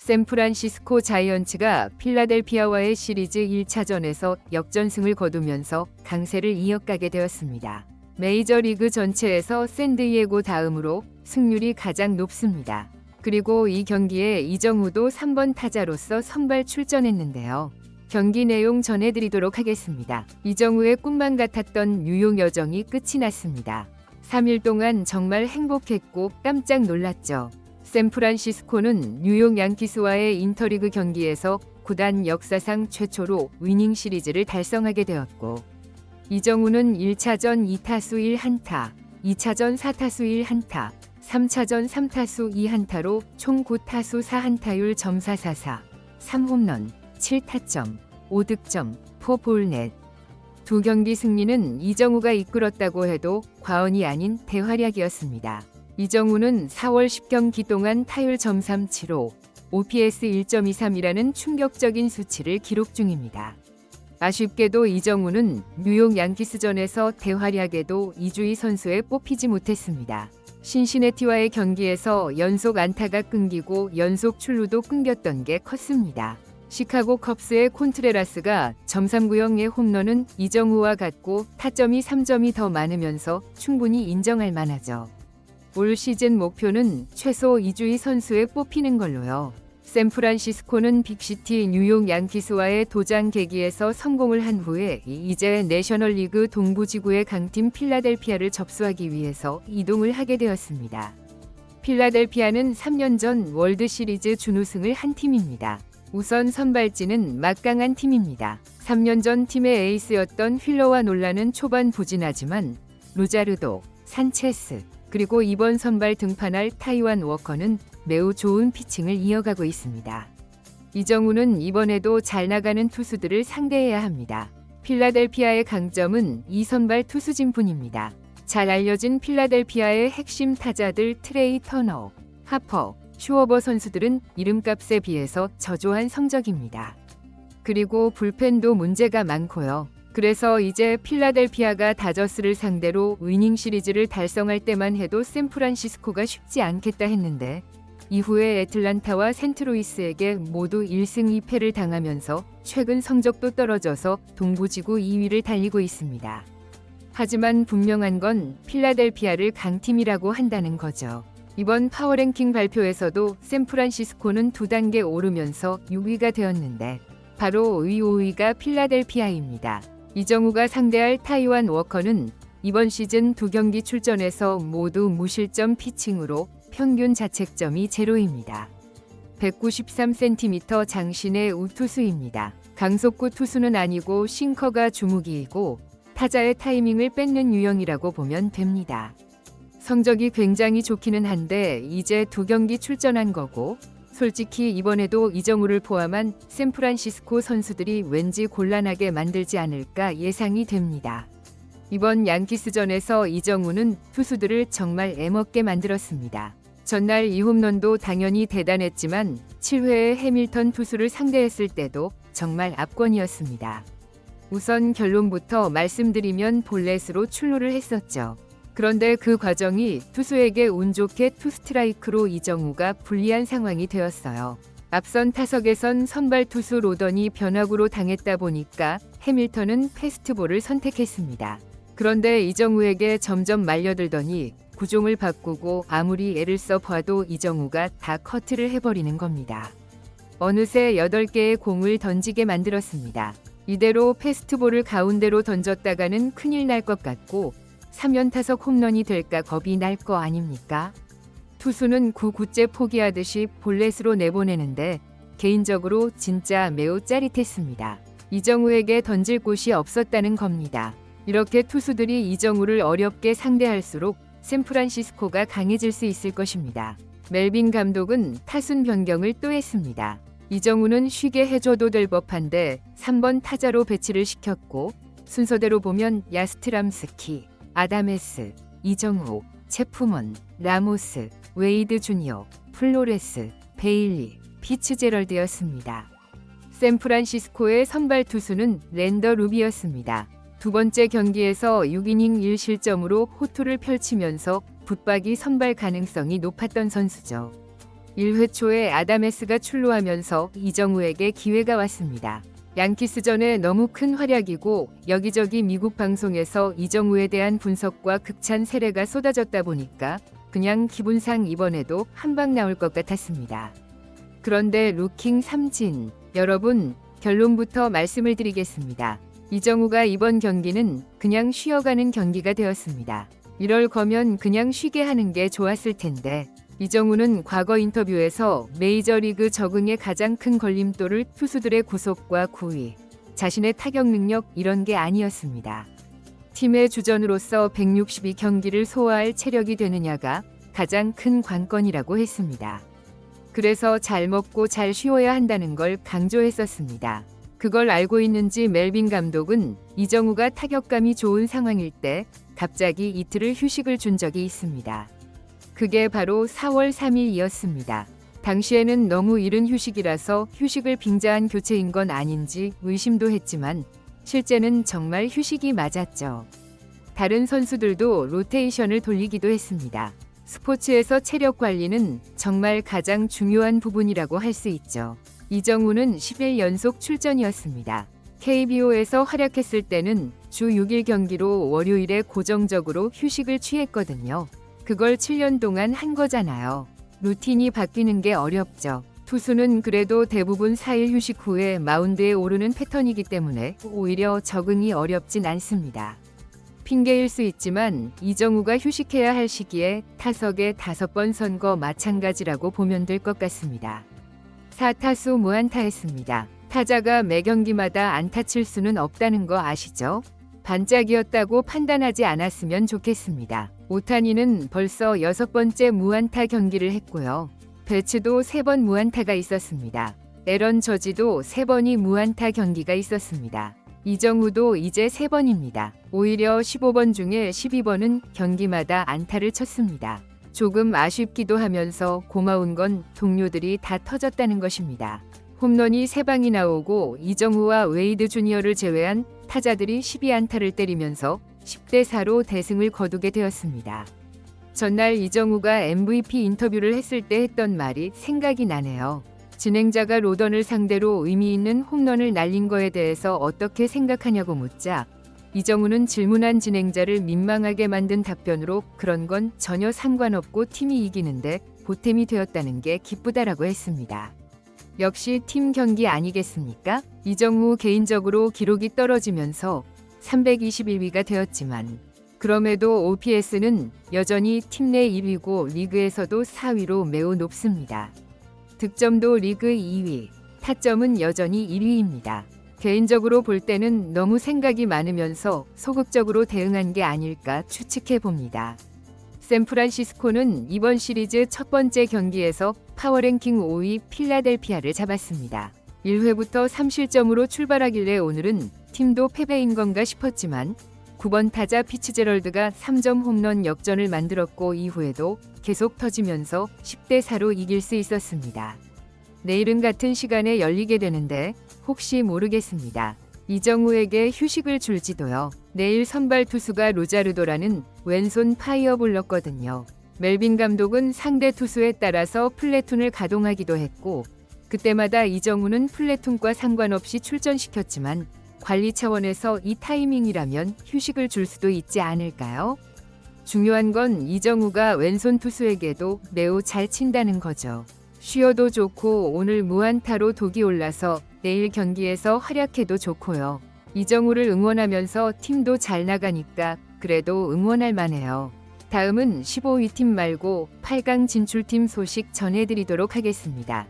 샌프란시스코 자이언츠가 필라델피아와의 시리즈 1차전에서 역전승을 거두면서 강세를 이어가게 되었습니다. 메이저리그 전체에서 샌디에고 다음으로 승률이 가장 높습니다. 그리고 이 경기에 이정우도 3번 타자로서 선발 출전했는데요. 경기 내용 전해드리도록 하겠습니다. 이정우의 꿈만 같았던 뉴욕 여정이 끝이 났습니다. 3일 동안 정말 행복했고 깜짝 놀랐죠. 샌프란시스코는 뉴욕 양키스와의 인터리그 경기에서 구단 역사상 최초로 위닝 시리즈를 달성하게 되었고, 이정우는 1차전 2타수 1안타, 2차전 4타수 1안타, 3차전 3타수 2안타로 총 9타수 4안타율 .444, 3홈런, 7타점, 5득점, 4볼넷. 두 경기 승리는 이정우가 이끌었다고 해도 과언이 아닌 대활약이었습니다. 이정우는 4월 10경기 동안 타율 .375, OPS 1.23이라는 충격적인 수치를 기록 중입니다. 아쉽게도 이정우는 뉴욕 양키스전에서 대활약에도 이주희 선수에 뽑히지 못했습니다. 신시내티와의 경기에서 연속 안타가 끊기고 연속 출루도 끊겼던 게 컸습니다. 시카고 컵스의 콘트레라스가 .390의 홈런은 이정우와 같고 타점이 3점이 더 많으면서 충분히 인정할 만하죠. 올 시즌 목표는 최소 이주희 선수에 뽑히는 걸로요. 샌프란시스코는 빅시티 뉴욕 양키스와의 도장 계기에서 성공을 한 후에 이제 내셔널리그 동부지구의 강팀 필라델피아를 접수하기 위해서 이동을 하게 되었습니다. 필라델피아는 3년 전 월드시리즈 준우승을 한 팀입니다. 우선 선발진은 막강한 팀입니다. 3년 전 팀의 에이스였던 휠러와 놀라는 초반 부진하지만 루자르도, 산체스, 그리고 이번 선발 등판할 타이완 워커는 매우 좋은 피칭을 이어가고 있습니다. 이정우는 이번에도 잘 나가는 투수들을 상대해야 합니다. 필라델피아의 강점은 이 선발 투수진뿐입니다. 잘 알려진 필라델피아의 핵심 타자들 트레이 터너, 하퍼, 슈워버 선수들은 이름값에 비해서 저조한 성적입니다. 그리고 불펜도 문제가 많고요. 그래서 이제 필라델피아가 다저스를 상대로 위닝 시리즈를 달성할 때만 해도 샌프란시스코가 쉽지 않겠다 했는데, 이후에 애틀란타와 센트루이스에게 모두 1승 2패를 당하면서 최근 성적도 떨어져서 동부지구 2위를 달리고 있습니다. 하지만 분명한 건 필라델피아를 강팀이라고 한다는 거죠. 이번 파워랭킹 발표에서도 샌프란시스코는 2단계 오르면서 6위가 되었는데 바로 위 5위가 필라델피아입니다. 이정우가 상대할 타이완 워커는 이번 시즌 2경기 출전에서 모두 무실점 피칭으로 평균 자책점이 0입니다. 193cm 장신의 우투수입니다. 강속구 투수는 아니고 싱커가 주무기이고 타자의 타이밍을 뺏는 유형이라고 보면 됩니다. 성적이 굉장히 좋기는 한데 이제 2경기 출전한 거고, 솔직히 이번에도 이정우를 포함한 샌프란시스코 선수들이 왠지 곤란하게 만들지 않을까 예상이 됩니다. 이번 양키스전에서 이정우는 투수들을 정말 애먹게 만들었습니다. 전날 이 홈런도 당연히 대단했지만 7회에 해밀턴 투수를 상대했을 때도 정말 압권이었습니다. 우선 결론부터 말씀드리면 볼넷으로 출루를 했었죠. 그런데 그 과정이 투수에게 운 좋게 투스트라이크로 이정우가 불리한 상황이 되었어요. 앞선 타석에선 선발 투수 로던이 변화구로 당했다 보니까 해밀턴은 패스트볼을 선택했습니다. 그런데 이정우에게 점점 말려들더니 구종을 바꾸고 아무리 애를 써봐도 이정우가 다 커트를 해버리는 겁니다. 어느새 8개의 공을 던지게 만들었습니다. 이대로 패스트볼을 가운데로 던졌다가는 큰일 날 것 같고 3연타석 홈런이 될까 겁이 날 거 아닙니까? 투수는 9구째 포기하듯이 볼넷으로 내보내는데 개인적으로 진짜 매우 짜릿했습니다. 이정우에게 던질 곳이 없었다는 겁니다. 이렇게 투수들이 이정우를 어렵게 상대할수록 샌프란시스코가 강해질 수 있을 것입니다. 멜빈 감독은 타순 변경을 또 했습니다. 이정우는 쉬게 해줘도 될 법한데 3번 타자로 배치를 시켰고, 순서대로 보면 야스트람스키, 아다메스, 이정우, 체프먼, 라모스, 웨이드 주니어, 플로레스, 베일리, 피츠제럴드였습니다. 샌프란시스코의 선발 투수는 랜더 루비였습니다. 두 번째 경기에서 6이닝 1실점으로 호투를 펼치면서 붙박이 선발 가능성이 높았던 선수죠. 1회 초에 아다메스가 출루하면서 이정우에게 기회가 왔습니다. 양키스전에 너무 큰 활약이고 여기저기 미국 방송에서 이정우에 대한 분석과 극찬 세례가 쏟아졌다 보니까 그냥 기분상 이번에도 한 방 나올 것 같았습니다. 그런데 루킹 삼진, 여러분 결론부터 말씀을 드리겠습니다. 이정우가 이번 경기는 그냥 쉬어가는 경기가 되었습니다. 이럴 거면 그냥 쉬게 하는 게 좋았을 텐데 이정우는 과거 인터뷰에서 메이저리그 적응의 가장 큰 걸림돌을 투수들의 구속과 구위, 자신의 타격 능력 이런 게 아니었습니다. 팀의 주전으로서 162경기를 소화할 체력이 되느냐가 가장 큰 관건이라고 했습니다. 그래서 잘 먹고 잘 쉬어야 한다는 걸 강조했었습니다. 그걸 알고 있는지 멜빈 감독은 이정우가 타격감이 좋은 상황일 때 갑자기 이틀을 휴식을 준 적이 있습니다. 그게 바로 4월 3일이었습니다. 당시에는 너무 이른 휴식이라서 휴식을 빙자한 교체인 건 아닌지 의심도 했지만 실제는 정말 휴식이 맞았죠. 다른 선수들도 로테이션을 돌리기도 했습니다. 스포츠에서 체력 관리는 정말 가장 중요한 부분이라고 할 수 있죠. 이정우는 10일 연속 출전이었습니다. KBO에서 활약했을 때는 주 6일 경기로 월요일에 고정적으로 휴식을 취했거든요. 그걸 7년 동안 한 거잖아요. 루틴이 바뀌는 게 어렵죠. 투수는 그래도 대부분 4일 휴식 후에 마운드에 오르는 패턴이기 때문에 오히려 적응이 어렵진 않습니다. 핑계일 수 있지만 이정우가 휴식해야 할 시기에 타석에 5번 선 거 마찬가지라고 보면 될 것 같습니다. 4타수 무안타했습니다. 타자가 매 경기마다 안타 칠 수는 없다는 거 아시죠? 반짝이었다고 판단하지 않았으면 좋겠습니다. 오타니는 벌써 6번째 무안타 경기를 했고요. 배츠도 3번 무안타가 있었습니다. 에런 저지도 3번이 무안타 경기가 있었습니다. 이정우도 이제 3번입니다. 오히려 15번 중에 12번은 경기마다 안타를 쳤습니다. 조금 아쉽기도 하면서 고마운 건 동료들이 다 터졌다는 것입니다. 홈런이 3방이 나오고 이정우와 웨이드 주니어를 제외한 타자들이 12안타를 때리면서 10대4로 대승을 거두게 되었습니다. 전날 이정우가 MVP 인터뷰를 했을 때 했던 말이 생각이 나네요. 진행자가 로던을 상대로 의미 있는 홈런을 날린 거에 대해서 어떻게 생각하냐고 묻자 이정우는 질문한 진행자를 민망하게 만든 답변으로 그런 건 전혀 상관없고 팀이 이기는데 보탬이 되었다는 게 기쁘다라고 했습니다. 역시 팀 경기 아니겠습니까? 이정우 개인적으로 기록이 떨어지면서 321위가 되었지만 그럼에도 OPS는 여전히 팀 내 1위고 리그에서도 4위로 매우 높습니다. 득점도 리그 2위, 타점은 여전히 1위입니다. 개인적으로 볼 때는 너무 생각이 많으면서 소극적으로 대응한 게 아닐까 추측해 봅니다. 샌프란시스코는 이번 시리즈 첫 번째 경기에서 파워랭킹 5위 필라델피아를 잡았습니다. 1회부터 3실점으로 출발하길래 오늘은 팀도 패배인 건가 싶었지만 9번 타자 피츠제럴드가 3점 홈런 역전을 만들었고 이후에도 계속 터지면서 10대4로 이길 수 있었습니다. 내일은 같은 시간에 열리게 되는데 혹시 모르겠습니다. 이정우에게 휴식을 줄지도요. 내일 선발 투수가 로자르도라는 왼손 파이어볼러거든요. 멜빈 감독은 상대 투수에 따라서 플래툰을 가동하기도 했고 그때마다 이정우는 플래툰과 상관없이 출전시켰지만 관리 차원에서 이 타이밍이라면 휴식을 줄 수도 있지 않을까요? 중요한 건 이정우가 왼손 투수에게도 매우 잘 친다는 거죠. 쉬어도 좋고 오늘 무안타로 독이 올라서 내일 경기에서 활약해도 좋고요. 이정우를 응원하면서 팀도 잘 나가니까 그래도 응원할 만해요. 다음은 15위 팀 말고 8강 진출팀 소식 전해드리도록 하겠습니다.